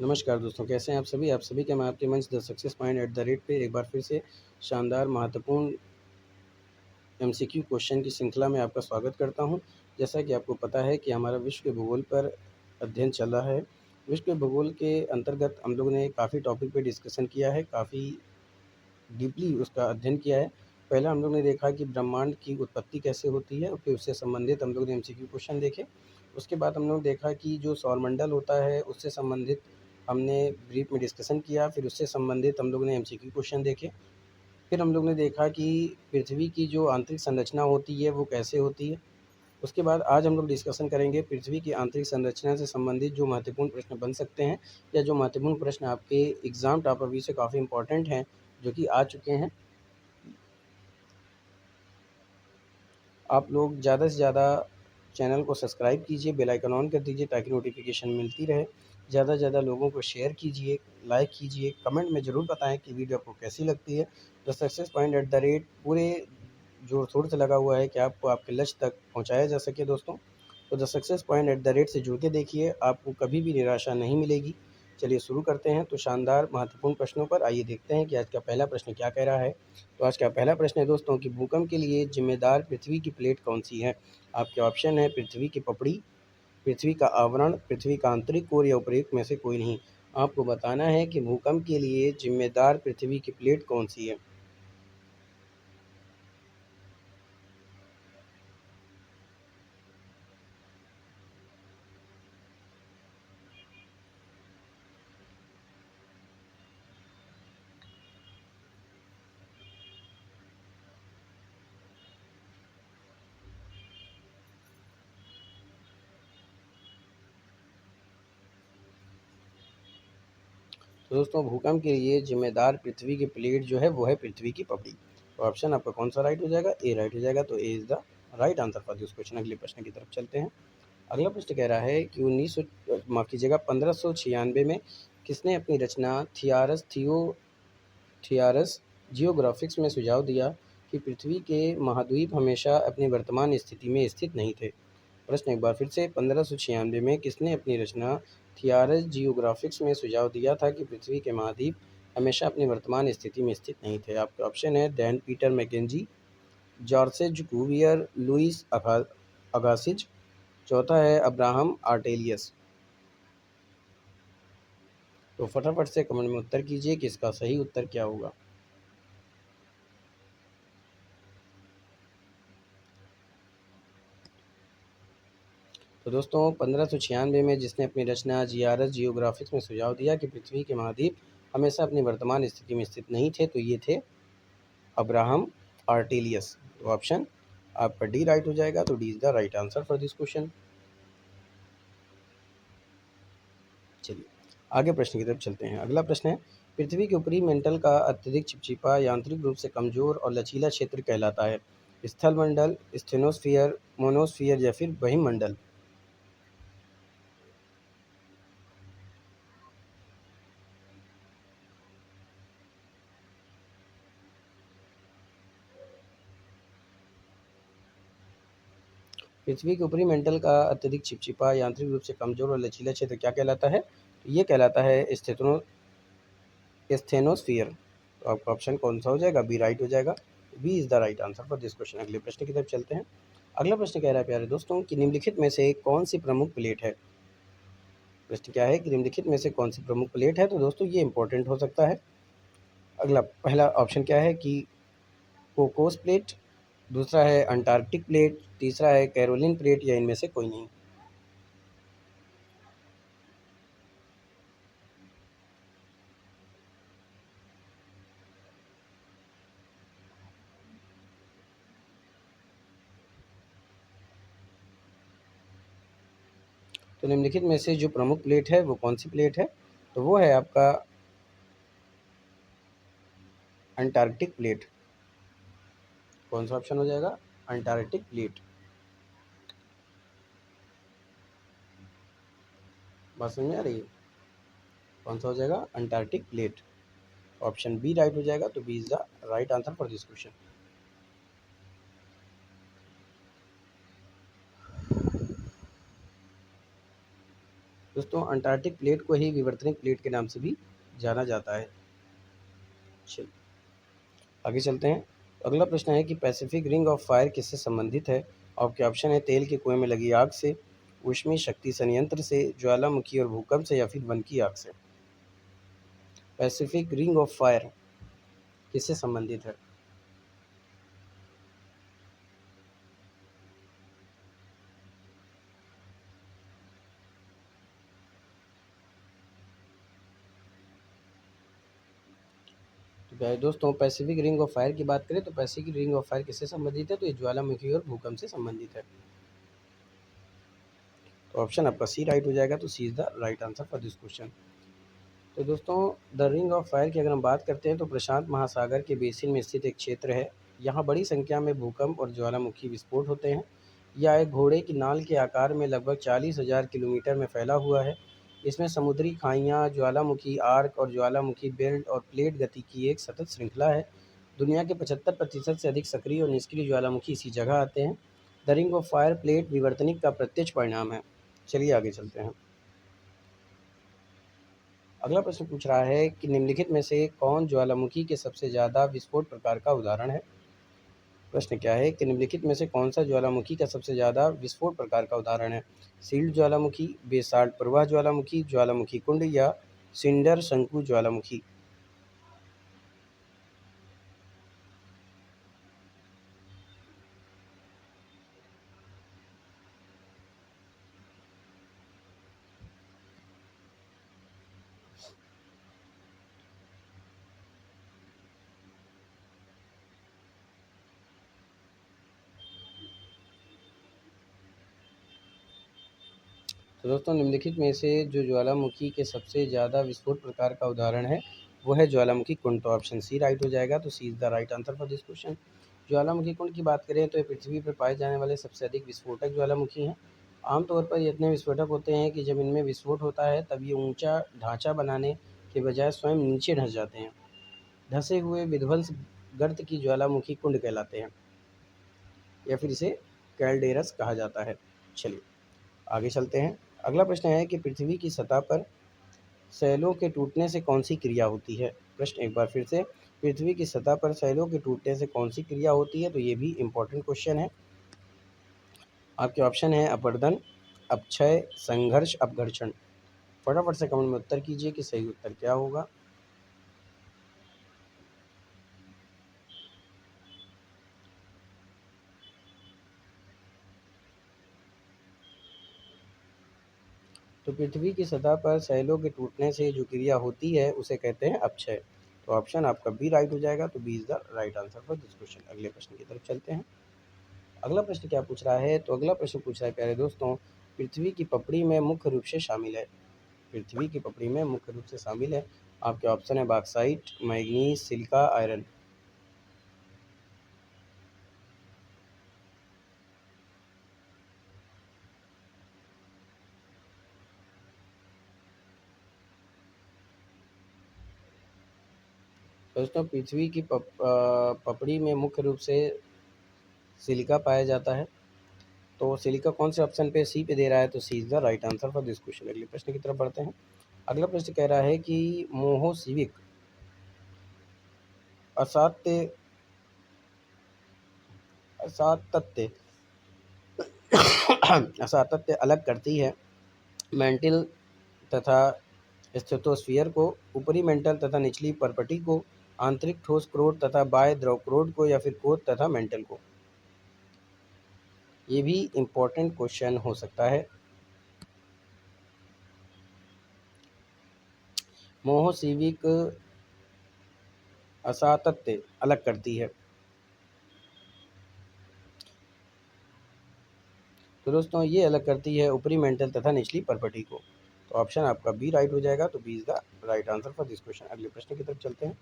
नमस्कार दोस्तों, कैसे हैं आप सभी का मैं आपके मंच the success point at the rate पे एक बार फिर से शानदार महत्वपूर्ण एमसीक्यू क्वेश्चन की श्रृंखला में आपका स्वागत करता हूं। जैसा कि आपको पता है कि हमारा विश्व के भूगोल पर अध्ययन चल रहा है। विश्व के भूगोल के अंतर्गत हम लोगों ने काफ़ी टॉपिक पे डिस्कशन किया है, काफ़ी डीपली उसका अध्ययन किया है। पहला हम लोग ने देखा कि ब्रह्मांड की उत्पत्ति कैसे होती है और फिर उससे संबंधित हम लोग ने एमसीक्यू क्वेश्चन देखे। उसके बाद हम लोग देखा कि जो सौरमंडल होता है उससे संबंधित हमने ब्रीफ में डिस्कशन किया, फिर उससे संबंधित हम लोग ने एमसीक्यू क्वेश्चन देखे। फिर हम लोग ने देखा कि पृथ्वी की जो आंतरिक संरचना होती है वो कैसे होती है। उसके बाद आज हम लोग डिस्कशन करेंगे पृथ्वी की आंतरिक संरचना से संबंधित जो महत्वपूर्ण प्रश्न बन सकते हैं या जो महत्वपूर्ण प्रश्न आपके एग्ज़ाम टॉपर व्यू से काफ़ी इंपॉर्टेंट हैं, जो कि आ चुके हैं। आप लोग ज़्यादा से ज़्यादा चैनल को सब्सक्राइब कीजिए, बेल आइकन ऑन कर दीजिए ताकि नोटिफिकेशन मिलती रहे। ज़्यादा से ज़्यादा लोगों को शेयर कीजिए, लाइक कीजिए, कमेंट में ज़रूर बताएं कि वीडियो आपको कैसी लगती है। The success point at the rate पूरे जोर शोर से लगा हुआ है कि आपको आपके लक्ष्य तक पहुंचाया जा सके दोस्तों। तो the success point at the rate से जुड़ के देखिए, आपको कभी भी निराशा नहीं मिलेगी। चलिए शुरू करते हैं। तो शानदार महत्वपूर्ण प्रश्नों पर आइए देखते हैं कि आज का पहला प्रश्न क्या कह रहा है। तो आज का पहला प्रश्न है दोस्तों कि भूकंप के लिए जिम्मेदार पृथ्वी की प्लेट कौन सी है। आपके ऑप्शन है पृथ्वी की पपड़ी, पृथ्वी का आवरण, पृथ्वी का आंतरिक कोर या उपयुक्त में से कोई नहीं। आपको बताना है कि भूकंप के लिए जिम्मेदार पृथ्वी की प्लेट कौन सी है। तो दोस्तों भूकंप के लिए जिम्मेदार पृथ्वी की प्लेट जो है वो है पृथ्वी की पपड़ी। तो ऑप्शन आपका कौन सा राइट हो जाएगा? ए राइट हो जाएगा। तो A is the right answer for this question. अगले प्रश्न की तरफ चलते हैं। अगला प्रश्न कह रहा है कि 1900 माफ़ कीजिएगा 1596 में किसने अपनी रचना थियारस जियोग्राफिक्स में सुझाव दिया कि पृथ्वी के महाद्वीप हमेशा अपनी वर्तमान स्थिति में स्थित नहीं थे। प्रश्न एक बार फिर से, 1596 में किसने अपनी रचना थियारस जियोग्राफिक्स में सुझाव दिया था कि पृथ्वी के महाद्वीप हमेशा अपनी वर्तमान स्थिति में स्थित नहीं थे। आपके ऑप्शन है Dan Peter McKenzie, George Cuvier, Louis Agassiz, चौथा है अब्राहम आर्टेलियस। तो फटाफट से कमेंट में उत्तर कीजिए कि इसका सही उत्तर क्या होगा। तो दोस्तों 1596 में जिसने अपनी रचना जियारत जियोग्राफिक्स में सुझाव दिया कि पृथ्वी के महाद्वीप हमेशा अपनी वर्तमान स्थिति में स्थित नहीं थे, तो ये थे अब्राहम आर्टेलियस। तो ऑप्शन आपका डी राइट हो जाएगा। तो D is the right answer for this question. चलिए आगे प्रश्न की तरफ चलते हैं। अगला प्रश्न है, पृथ्वी के ऊपरी मेंटल का अत्यधिक चिपचिपा यांत्रिक रूप से कमजोर और लचीला क्षेत्र कहलाता है। स्थल मंडल, स्टेनोस्फियर, मोनोस्फियर या फिर बहिमंडल। पृथ्वी के ऊपरी मेंटल का अत्यधिक चिपचिपा यांत्रिक रूप से कमजोर और लचीला क्षेत्र क्या कहलाता है? तो ये कहलाता है स्टेनोस्फियर। तो आपका ऑप्शन कौन सा हो जाएगा? बी राइट हो जाएगा। B is the right answer for this question. अगले प्रश्न की तरफ चलते हैं। अगला प्रश्न कह रहा है प्यारे दोस्तों कि निम्नलिखित में से कौन सी प्रमुख प्लेट है। प्रश्न क्या है कि निम्नलिखित में से कौन सी प्रमुख प्लेट है। तो दोस्तों ये इंपॉर्टेंट हो सकता है। अगला पहला ऑप्शन क्या है कि कोकोस प्लेट, दूसरा है अंटार्कटिक प्लेट, तीसरा है कैरोलिन प्लेट या इनमें से कोई नहीं। तो निम्नलिखित में से जो प्रमुख प्लेट है वो कौन सी प्लेट है? तो वो है आपका अंटार्कटिक प्लेट। कौन सा ऑप्शन हो जाएगा? Antarctic plate. बात समझ में आ रही है? कौन सा हो जाएगा? Antarctic plate. Option B right हो जाएगा। तो B is the right answer for this question. दोस्तों अंटार्कटिक प्लेट को ही विवर्तनिक प्लेट के नाम से भी जाना जाता है। चलिए आगे चलते हैं। अगला प्रश्न है कि पैसिफिक रिंग ऑफ फायर किससे संबंधित है? आपके ऑप्शन है तेल के कुएं में लगी आग से, ऊष्मीय शक्ति संयंत्र से, ज्वालामुखी और भूकंप से, या फिर वन की आग से। पैसिफिक रिंग ऑफ फायर किससे संबंधित है? तो क्या है दोस्तों, पैसिफिक रिंग ऑफ फायर की बात करें तो पैसिफिक रिंग ऑफ फायर किससे संबंधित है? तो ये ज्वालामुखी और भूकंप से संबंधित है। तो ऑप्शन आपका सी राइट हो जाएगा। तो C is the right answer for this question. तो दोस्तों द रिंग ऑफ फायर की अगर हम बात करते हैं तो प्रशांत महासागर के बेसिन में स्थित एक क्षेत्र है। यहाँ बड़ी संख्या में भूकंप और ज्वालामुखी विस्फोट होते हैं। यह एक घोड़े की नाल के आकार में लगभग 40,000 किलोमीटर में फैला हुआ है। इसमें समुद्री खाइयाँ, ज्वालामुखी आर्क और ज्वालामुखी बेल्ट और प्लेट गति की एक सतत श्रृंखला है। दुनिया के 75% से अधिक सक्रिय और निष्क्रिय ज्वालामुखी इसी जगह आते हैं। The ring of fire plate विवर्तनिक का प्रत्यक्ष परिणाम है। चलिए आगे चलते हैं। अगला प्रश्न पूछ रहा है कि निम्नलिखित में से कौन ज्वालामुखी के सबसे ज़्यादा विस्फोट प्रकार का उदाहरण है? प्रश्न क्या है कि निम्नलिखित में से कौन सा ज्वालामुखी का सबसे ज़्यादा विस्फोट प्रकार का उदाहरण है? सील्ड ज्वालामुखी, बेसाल्ट प्रवाह ज्वालामुखी, ज्वालामुखी कुंड, या सिंडर शंकु ज्वालामुखी। तो दोस्तों निम्नलिखित में से जो ज्वालामुखी के सबसे ज़्यादा विस्फोट प्रकार का उदाहरण है वो है ज्वालामुखी कुंड। तो ऑप्शन सी राइट हो जाएगा। तो C is the right answer for this question. ज्वालामुखी कुंड की बात करें तो ये पृथ्वी पर पाए जाने वाले सबसे अधिक विस्फोटक ज्वालामुखी हैं। आमतौर पर ये इतने विस्फोटक होते हैं कि जब इनमें विस्फोट होता है तब ये ऊंचा ढांचा बनाने के बजाय स्वयं नीचे धंस जाते हैं। धंसे हुए विध्वंस गर्त की ज्वालामुखी कुंड कहलाते हैं, या फिर इसे कैलडेरस कहा जाता है। चलिए आगे चलते हैं। अगला प्रश्न है कि पृथ्वी की सतह पर सेलों के टूटने से कौन सी क्रिया होती है? प्रश्न एक बार फिर से, पृथ्वी की सतह पर सेलों के टूटने से कौन सी क्रिया होती है? तो ये भी इम्पोर्टेंट क्वेश्चन है। आपके ऑप्शन है अपरदन, अपक्षय, संघर्ष, अपघर्षण। फटाफट से कमेंट में उत्तर कीजिए कि सही उत्तर क्या होगा। तो पृथ्वी की सतह पर सेलों के टूटने से जो क्रिया होती है उसे कहते हैं अपक्षय। तो ऑप्शन आपका बी राइट हो जाएगा। तो B is the right answer for this question. अगले प्रश्न की तरफ चलते हैं। अगला प्रश्न क्या पूछ रहा है? तो अगला प्रश्न पूछ रहा है प्यारे दोस्तों, पृथ्वी की पपड़ी में मुख्य रूप से शामिल है। पृथ्वी की पपड़ी में मुख्य रूप से शामिल है। आपके ऑप्शन है बॉक्साइट, मैग्नीज, सिलिका, आयरन। दोस्तों पृथ्वी की पपड़ी में मुख्य रूप से सिलिका पाया जाता है। तो सिलिका कौन से ऑप्शन पे सी पे दे रहा है? तो C is the right answer for this question. अगले प्रश्न की तरफ बढ़ते हैं। अगला प्रश्न कह रहा है कि मोहोसिविक असात्य असातत्य असातत्य अलग करती है मेंटल तथा स्ट्रेटोस्फियर को, ऊपरी मेंटल तथा निचली परपटी को, आंतरिक ठोस क्रोड तथा बाह्य द्रव क्रोड को, या फिर कोद तथा मेंटल को। ये भी इम्पोर्टेंट क्वेश्चन हो सकता है। मोहोसिविक असातत्य अलग करती है। तो दोस्तों ये अलग करती है ऊपरी मेंटल तथा निचली परपटी को। तो ऑप्शन आपका बी राइट हो जाएगा। तो B is the right answer for this question. अगले प्रश्न की तरफ चलते हैं।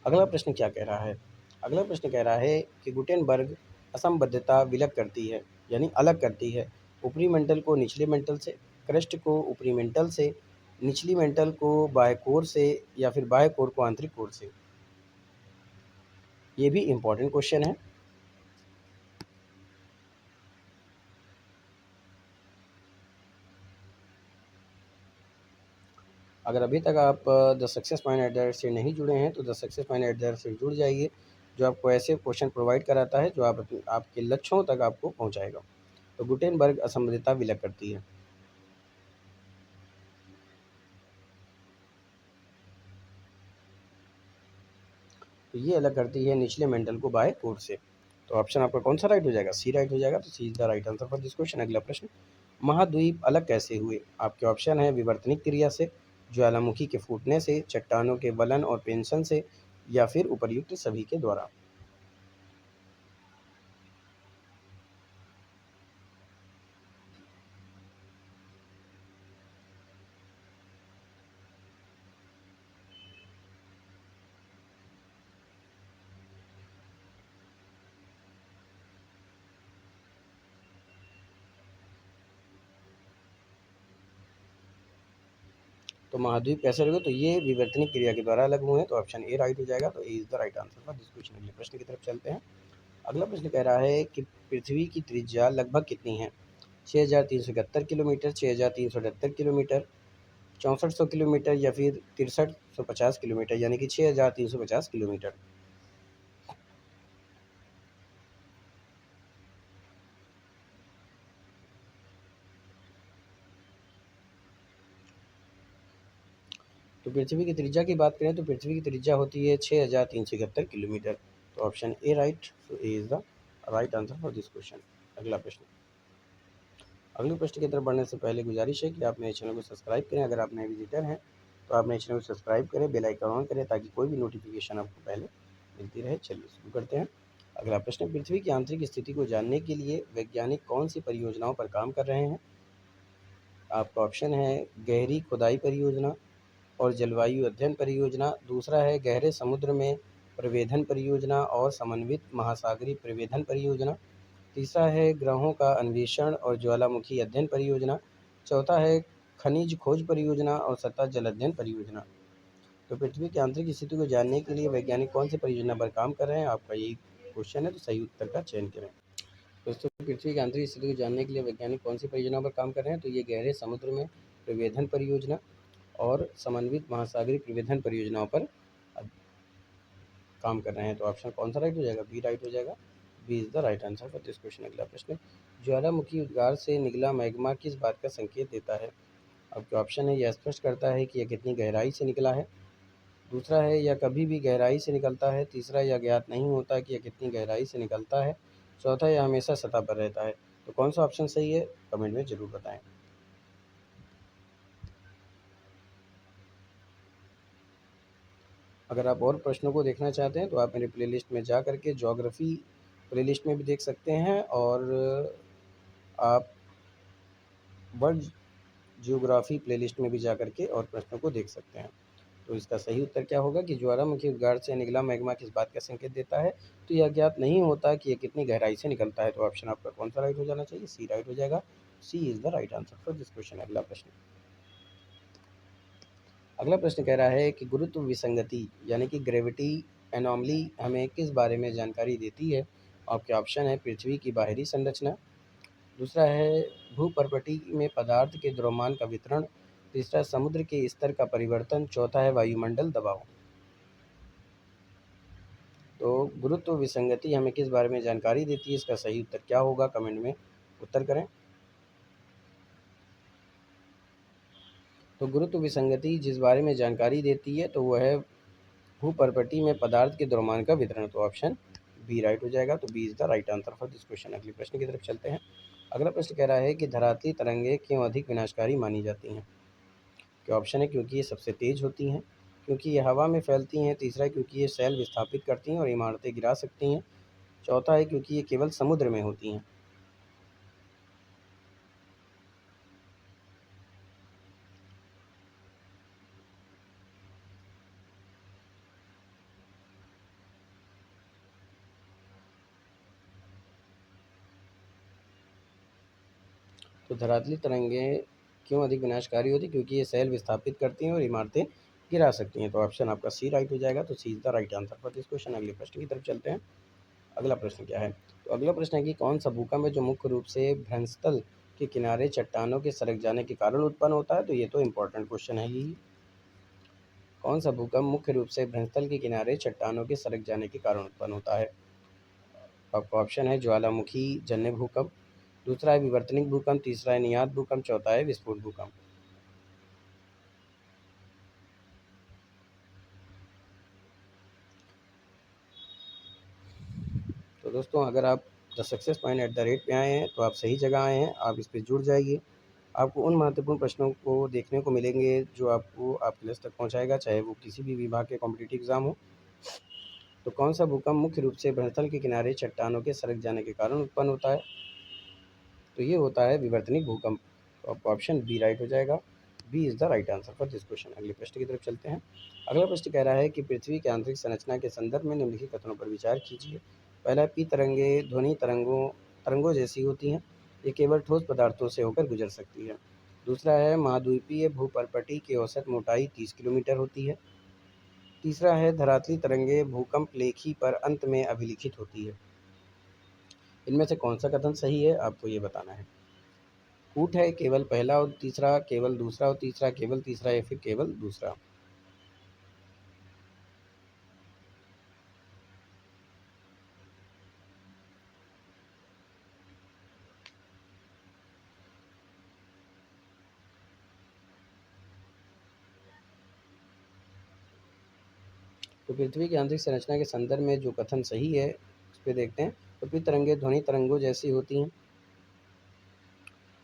अगला प्रश्न क्या कह रहा है? अगला प्रश्न कह रहा है कि गुटेनबर्ग असंबद्धता विलग करती है, यानी अलग करती है, ऊपरी मेंटल को निचले मेंटल से, क्रस्ट को ऊपरी मेंटल से, निचली मेंटल को बाह्य कोर से, या फिर बाह्य कोर को आंतरिक कोर से। ये भी इम्पोर्टेंट क्वेश्चन है। अगर अभी तक आप the success mind at the rate से नहीं जुड़े हैं तो the success mind at the rate से जुड़ जाइए, जो आपको ऐसे क्वेश्चन प्रोवाइड कराता है जो आपके लक्ष्यों तक आपको पहुंचाएगा। तो गुटेनबर्ग असंबद्धता विलय करती है। तो ये अलग करती है निचले मेंटल को बाय कोर से। तो ऑप्शन आपका कौन सा राइट हो जाएगा? सी राइट हो जाएगा। तो C is the right answer for this question. अगला प्रश्न, महाद्वीप अलग कैसे हुए? आपके ऑप्शन है विवर्तनिक क्रिया से, ज्वालामुखी के फूटने से, चट्टानों के वलन और पेंशन से, या फिर उपर्युक्त सभी के द्वारा। तो महाद्वीप कैसे लगे? तो ये विवर्तनिक क्रिया के द्वारा अलग हुए हैं। तो ऑप्शन ए राइट हो जाएगा। तो A is the right answer for this question. अगले प्रश्न की तरफ चलते हैं। अगला प्रश्न कह रहा है कि पृथ्वी की त्रिज्या लगभग कितनी है? 6,371 किलोमीटर, 6,378 किलोमीटर, 6400 किलोमीटर, या फिर 6350 किलोमीटर, यानी कि 6350 किलोमीटर। तो पृथ्वी की त्रिज्या की बात करें तो पृथ्वी की त्रिज्या होती है 6,371 किलोमीटर। तो ऑप्शन ए राइट। तो A is the right answer for this question. अगला प्रश्न, अगले प्रश्न की तरफ बढ़ने से पहले गुजारिश है कि आप मेरे चैनल को सब्सक्राइब करें। अगर आप नए विजिटर हैं तो आप मेरे चैनल को सब्सक्राइब करें, बेल आइकन ऑन करें ताकि कोई भी नोटिफिकेशन आपको पहले मिलती रहे। चलिए शुरू करते हैं। अगला प्रश्न, पृथ्वी की आंतरिक स्थिति को जानने के लिए वैज्ञानिक कौन सी परियोजनाओं पर काम कर रहे हैं? आपका ऑप्शन है गहरी खुदाई परियोजना और जलवायु अध्ययन परियोजना, दूसरा है गहरे समुद्र में प्रवेधन परियोजना और समन्वित महासागरीय प्रवेधन परियोजना, तीसरा है ग्रहों का अन्वेषण और ज्वालामुखी अध्ययन परियोजना, चौथा है खनिज खोज परियोजना और सतह जल अध्ययन परियोजना। तो पृथ्वी की आंतरिक स्थिति को जानने के लिए वैज्ञानिक कौन सी परियोजना पर काम कर रहे हैं? आपका यही क्वेश्चन है, तो सही उत्तर का चयन करें। दोस्तों, पृथ्वी की आंतरिक स्थिति को जानने के लिए वैज्ञानिक कौन सी परियोजना पर काम कर रहे हैं? तो ये गहरे समुद्र में प्रवेधन परियोजना और समन्वित महासागरीय प्रवेधन परियोजनाओं पर काम कर रहे हैं। तो ऑप्शन कौन सा राइट हो जाएगा? बी राइट हो जाएगा। B is the right answer for this question. अगला प्रश्न, ज्वालामुखी उद्गार से निकला मैग्मा किस बात का संकेत देता है? आपके ऑप्शन है यह स्पष्ट करता है कि यह कितनी गहराई से निकला है, दूसरा है यह कभी भी गहराई से निकलता है, तीसरा यह ज्ञात नहीं होता कि यह कितनी गहराई से निकलता है, चौथा यह हमेशा सतह पर रहता है। तो कौन सा ऑप्शन सही है? कमेंट में ज़रूर बताएं। अगर आप और प्रश्नों को देखना चाहते हैं तो आप मेरे प्लेलिस्ट में जा कर के ज्योग्राफी प्लेलिस्ट में भी देख सकते हैं, और आप वर्ल्ड जियोग्राफी प्लेलिस्ट में भी जा कर के और प्रश्नों को देख सकते हैं। तो इसका सही उत्तर क्या होगा कि ज्वालामुखी उद्गार से निकला मैग्मा किस बात का संकेत देता है? तो यह ज्ञात नहीं होता कि यह कितनी गहराई से निकलता है। तो ऑप्शन आपका कौन सा राइट हो जाना चाहिए? सी राइट हो जाएगा। C is the right answer for this question. अगला प्रश्न, अगला प्रश्न कह रहा है कि गुरुत्व विसंगति यानी कि ग्रेविटी एनॉमली हमें किस बारे में जानकारी देती है? आपके ऑप्शन है पृथ्वी की बाहरी संरचना, दूसरा है भूपर्पटी में पदार्थ के द्रव्यमान का वितरण, तीसरा समुद्र के स्तर का परिवर्तन, चौथा है वायुमंडल दबाव। तो गुरुत्व विसंगति हमें किस बारे में जानकारी देती है? इसका सही उत्तर क्या होगा? कमेंट में उत्तर करें। तो गुरुत्व विसंगति जिस बारे में जानकारी देती है तो वह है भूपर्पटी में पदार्थ के द्रव्यमान का वितरण। तो ऑप्शन बी राइट हो जाएगा। तो B is the right answer for this question. अगले प्रश्न की तरफ चलते हैं। अगला प्रश्न कह रहा है कि धरातली तरंगें क्यों अधिक विनाशकारी मानी जाती हैं? क्या ऑप्शन है क्योंकि ये सबसे तेज होती हैं, क्योंकि ये हवा में फैलती हैं, तीसरा है क्योंकि ये सेल विस्थापित करती हैं और इमारतें गिरा सकती हैं, चौथा है क्योंकि ये केवल समुद्र में होती हैं। तो धरातली तरंगें क्यों अधिक विनाशकारी होती, क्योंकि ये सेल विस्थापित करती हैं और इमारतें गिरा सकती हैं। तो ऑप्शन आपका सी राइट हो जाएगा। तो C is the right answer for this question. अगले प्रश्न की तरफ चलते हैं। अगला प्रश्न क्या है? तो अगला प्रश्न है कि कौन सा भूकंप है जो मुख्य रूप से भ्रंशतल के किनारे चट्टानों के सरक जाने के कारण उत्पन्न होता है? तो ये तो इम्पोर्टेंट क्वेश्चन है ही। कौन सा भूकंप मुख्य रूप से भूतल के किनारे चट्टानों के सरक जाने के कारण उत्पन्न होता है? आपका ऑप्शन है ज्वालामुखी जन्य भूकंप, दूसरा है विवर्तनिक भूकंप, तीसरा है नियात भूकंप, चौथा है विस्फोट भूकंप। तो दोस्तों, अगर आप the success point at the rate पे आए हैं तो आप सही जगह आए हैं। आप इस पे जुड़ जाइए। आपको उन महत्वपूर्ण प्रश्नों को देखने को मिलेंगे जो आपको आपके लक्ष्य तक पहुंचाएगा, चाहे वो किसी भी विभाग के कॉम्पिटिटिव एग्जाम हो। तो कौन सा भूकंप मुख्य रूप से भूतल के किनारे चट्टानों के सरक जाने के कारण उत्पन्न होता है? तो ये होता है विवर्तनिक भूकंप। तो आपका ऑप्शन बी राइट हो जाएगा। B is the right answer for this question. अगले प्रश्न की तरफ चलते हैं। अगला प्रश्न कह रहा है कि पृथ्वी की आंतरिक संरचना के संदर्भ में निम्नलिखित कथनों पर विचार कीजिए। पहला, पी तरंगे ध्वनि तरंगों तरंगों जैसी होती हैं। ये केवल ठोस पदार्थों से होकर गुजर सकती है। दूसरा है, महाद्वीपीय भूपर्पटी की औसत मोटाई 30 किलोमीटर होती है। तीसरा है, धरातली तरंगे भूकंप लेखी पर अंत में अभिलिखित होती है। इनमें से कौन सा कथन सही है, आपको ये बताना है। कूट है केवल पहला और तीसरा, केवल दूसरा और तीसरा, केवल तीसरा या फिर केवल दूसरा। तो पृथ्वी की आंतरिक संरचना के संदर्भ में जो कथन सही है उस पर देखते हैं। तो पी तरंगे ध्वनि तरंगों जैसी होती हैं।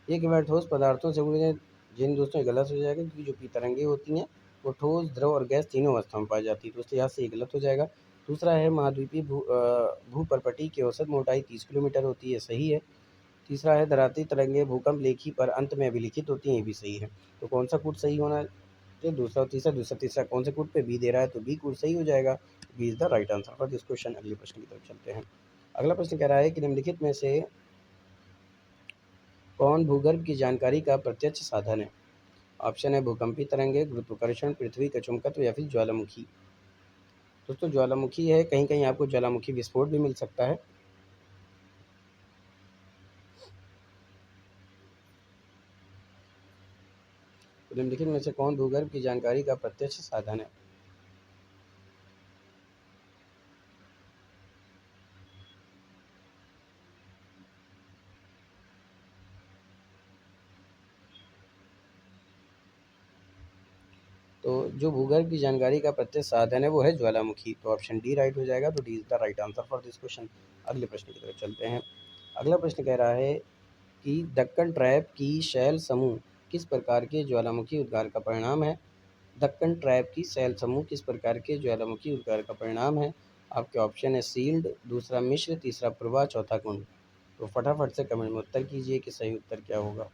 ये केवल ठोस पदार्थों से गुजरे। जिन दोस्तों ये गलत हो जाएगा, क्योंकि जो पी तरंगे होती हैं वो ठोस, द्रव और गैस तीनों अवस्था में पाई जाती है, तो इसलिए यहाँ से ये गलत हो जाएगा। दूसरा है, महाद्वीपीय भूपर्पटी की औसत मोटाई 30 किलोमीटर होती है, सही है। तीसरा है, धरातली तरंगे भूकंप लेखी पर अंत में अभिलिखित होती हैं, ये भी सही है। तो कौन सा कूट सही होना है? दूसरा और तीसरा, दूसरा तीसरा कौन से कूट पे बी दे रहा है, तो बी कूट सही हो जाएगा। B is the right answer for this question. अगले प्रश्न की तरफ चलते हैं। अगला प्रश्न कह रहा है कि निम्नलिखित में से कौन भूगर्भ की जानकारी का प्रत्यक्ष साधन है? ऑप्शन है भूकंपी तरंगे, गुरुत्वाकर्षण, पृथ्वी का चुंबकत्व या फिर ज्वालामुखी। दोस्तों, ज्वालामुखी है, कहीं कहीं आपको ज्वालामुखी विस्फोट भी मिल सकता है। तो निम्नलिखित में से कौन भूगर्भ की जानकारी का प्रत्यक्ष साधन है? तो जो भूगर्भ की जानकारी का प्रत्यक्ष साधन है वो है ज्वालामुखी। तो ऑप्शन डी राइट हो जाएगा। तो D is the right answer for this question. अगले प्रश्न की तरफ चलते हैं। अगला प्रश्न कह रहा है कि दक्कन ट्रैप की शैल समूह किस प्रकार के ज्वालामुखी उद्गार का परिणाम है? दक्कन ट्रैप की शैल समूह किस प्रकार के ज्वालामुखी उद्गार का परिणाम है? आपके ऑप्शन है सील्ड, दूसरा मिश्र, तीसरा प्रवाह, चौथा कुंड। तो फटाफट से कमेंट में उत्तर कीजिए कि सही उत्तर क्या होगा।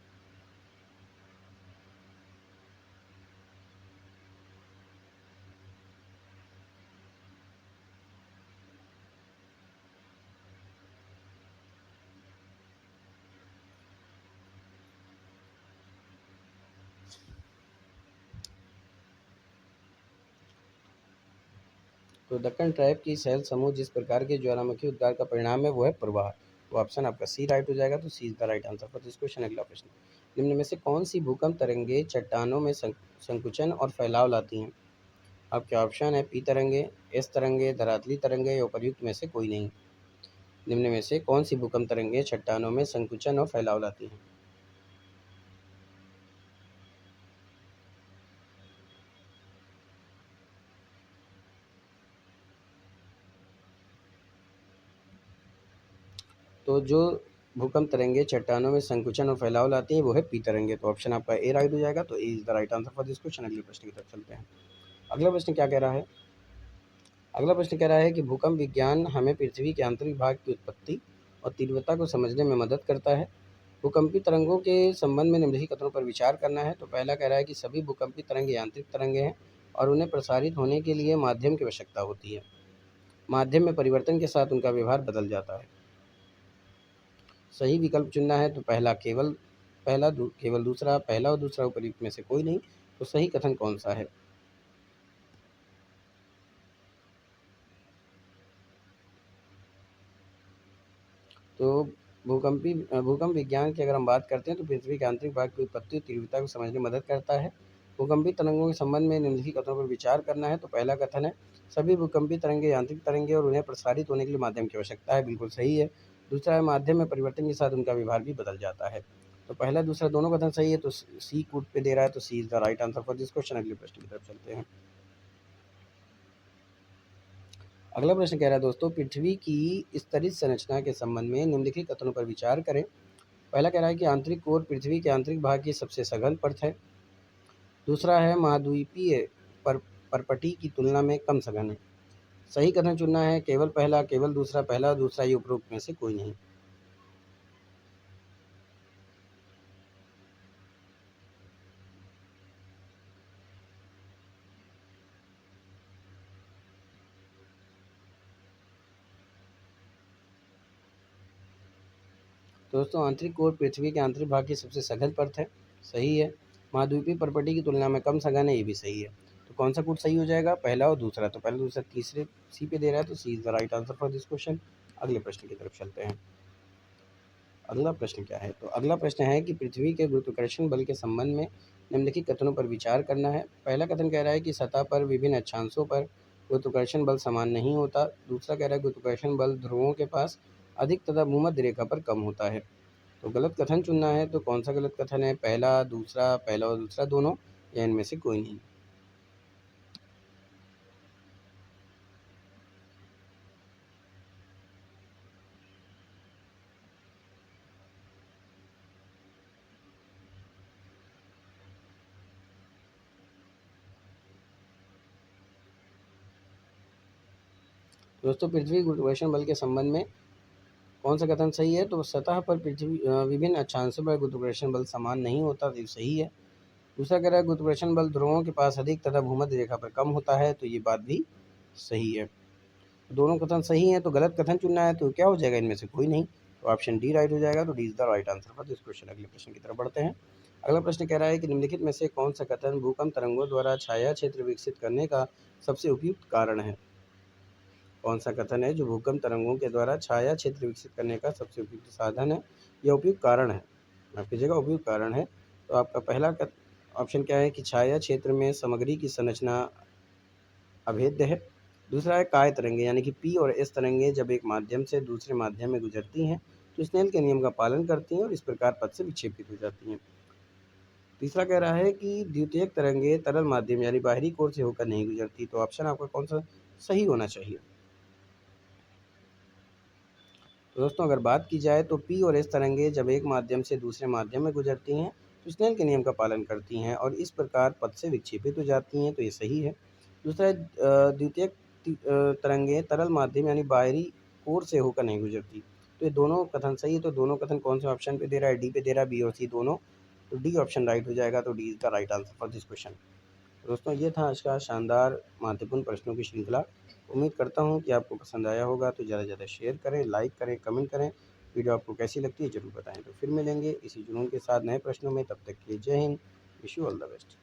तो दक्कन ट्रैप की शैल समूह जिस प्रकार के ज्वालामुखी उद्गार का परिणाम है वो है प्रवाह। तो ऑप्शन आपका सी राइट हो जाएगा। तो C is the right answer for this question. अगला प्रश्न, निम्न में से कौन सी भूकंप तरंगे चट्टानों में संकुचन और फैलाव लाती हैं? आपके ऑप्शन है पी तरंगे, एस तरंगे, धरातली तरंगे या उपर्युक्त में से कोई नहीं। निम्न में से कौन सी भूकंप तरंगे चट्टानों में संकुचन और फैलाव लाती हैं? तो जो भूकंप तरंगे चट्टानों में संकुचन और फैलाव लाती हैं वो है पी तरंगे। तो ऑप्शन आपका ए राइट हो जाएगा। तो A is the right answer for this question. अगले प्रश्न की तरफ चलते हैं। अगला प्रश्न क्या कह रहा है? अगला प्रश्न कह रहा है कि भूकंप विज्ञान हमें पृथ्वी के आंतरिक भाग की उत्पत्ति और तीव्रता को समझने में मदद करता है। भूकंपी तरंगों के संबंध में निम्नलिखित कथनों पर विचार करना है। तो पहला कह रहा है कि सभी भूकंपी तरंगे यांत्रिक तरंगे हैं और उन्हें प्रसारित होने के लिए माध्यम की आवश्यकता होती है। माध्यम में परिवर्तन के साथ उनका व्यवहार बदल जाता है। सही विकल्प चुनना है। तो केवल दूसरा, पहला और दूसरा उपयुक्त में से कोई नहीं। तो सही कथन कौन सा है? तो भूकंप विज्ञान की अगर हम बात करते हैं तो पृथ्वी के आंतरिक भाग की उत्पत्ति और तीव्रता को समझने में मदद करता है। भूकंपीय तरंगों के संबंध में निम्नलिखित कथनों पर विचार करना है। तो पहला कथन है, सभी भूकंपीय तरंगे यांत्रिक तरंगे और उन्हें प्रसारित होने के लिए माध्यम की आवश्यकता है। बिल्कुल सही है। दूसरा है, माध्यम में परिवर्तन के साथ उनका व्यवहार भी बदल जाता है। तो पहला दूसरा दोनों कथन सही है। तो सी कूट पे दे रहा है, तो C is the right answer for this question. अगले प्रश्न की तरफ चलते हैं। अगला प्रश्न कह रहा है दोस्तों, पृथ्वी की स्तरित संरचना के संबंध में निम्नलिखित कथनों पर विचार करें। पहला कह रहा है कि आंतरिक कोर पृथ्वी के आंतरिक भाग की सबसे सघन परत है। दूसरा है, महाद्वीपीय पर परपटी की तुलना में कम सघन है। सही कथन चुनना है, केवल पहला, केवल दूसरा, पहला दूसरा, ये उपरोक्त में से कोई नहीं। तो दोस्तों, आंतरिक कोर पृथ्वी के आंतरिक भाग की सबसे सघन परत है। सही है। महाद्वीपीय परपटी की तुलना में कम सघन है, ये भी सही है। तो कौन सा कूट सही हो जाएगा, पहला और दूसरा। तो पहला दूसरा तीसरे सी पे दे रहा है, तो C is the right answer for this question. अगले प्रश्न की तरफ चलते हैं। अगला प्रश्न क्या है, तो अगला प्रश्न है कि पृथ्वी के गुरुत्वाकर्षण बल के संबंध में निम्नलिखित कथनों पर विचार करना है। पहला कथन कह रहा है कि सतह पर विभिन्न अक्षांशों पर गुरुत्वाकर्षण बल समान नहीं होता। दूसरा कह रहा है गुरुत्वाकर्षण बल ध्रुवों के पास अधिक तथा भूमध्य रेखा पर कम होता है। तो गलत कथन चुनना है। तो कौन सा गलत कथन है, पहला, दूसरा, पहला और दूसरा दोनों, या इनमें से कोई नहीं। दोस्तों, पृथ्वी गुरुत्वाकर्षण बल के संबंध में कौन सा कथन सही है, तो सतह पर पृथ्वी विभिन्न अक्षांशों पर गुरुत्वाकर्षण बल समान नहीं होता, तो ये सही है। दूसरा कह रहा है गुरुत्वाकर्षण बल ध्रुवों के पास अधिक तथा भूमध्य रेखा पर कम होता है, तो ये बात भी सही है। दोनों कथन सही हैं, तो गलत कथन चुनना है। तो क्या हो जाएगा, इनमें से कोई नहीं। तो ऑप्शन डी राइट हो जाएगा। तो D is the right answer for this question. अगले प्रश्न की तरफ बढ़ते हैं। अगला प्रश्न कह रहा है कि निम्नलिखित में से कौन सा कथन भूकंप तरंगों द्वारा छाया क्षेत्र विकसित करने का सबसे उपयुक्त कारण है। कौन सा कथन है जो भूकंप तरंगों के द्वारा छाया क्षेत्र विकसित करने का सबसे उपयुक्त साधन है या उपयुक्त कारण है। माफ कीजिएगा, उपयुक्त कारण है। तो आपका पहला ऑप्शन क्या है कि छाया क्षेत्र में सामग्री की संरचना अभेद्य है। दूसरा है, काय तरंगे यानी कि पी और एस तरंगे जब एक माध्यम से दूसरे माध्यम में गुजरती हैं तो स्नेल के नियम का पालन करती हैं और इस प्रकार पथ से विक्षेपित हो जाती हैं। तीसरा कह रहा है कि द्वितीयक तरंगे तरल माध्यम यानी बाहरी कोर से होकर नहीं गुजरती। तो ऑप्शन आपका कौन सा सही होना चाहिए। तो दोस्तों, अगर बात की जाए तो पी और एस तरंगे जब एक माध्यम से दूसरे माध्यम में गुजरती हैं तो स्नेल के नियम का पालन करती हैं और इस प्रकार पथ से विक्षेपित हो जाती हैं, तो ये सही है। दूसरा है, द्वितीयक तरंगे तरल माध्यम यानी बाहरी कोर से होकर नहीं गुजरती। तो ये दोनों कथन सही है। तो दोनों कथन कौन से ऑप्शन पे दे रहा है, डी पे दे रहा है, बी और सी दोनों। तो डी ऑप्शन राइट हो जाएगा। तो D is the right answer for this question. दोस्तों, ये था आज का शानदार महत्वपूर्ण प्रश्नों की श्रृंखला। उम्मीद करता हूँ कि आपको पसंद आया होगा। तो ज़्यादा से ज़्यादा शेयर करें, लाइक करें, कमेंट करें। वीडियो आपको कैसी लगती है ज़रूर बताएं। तो फिर मिलेंगे इसी जुनून के साथ नए प्रश्नों में। तब तक के लिए जय Hind, wish you all the best.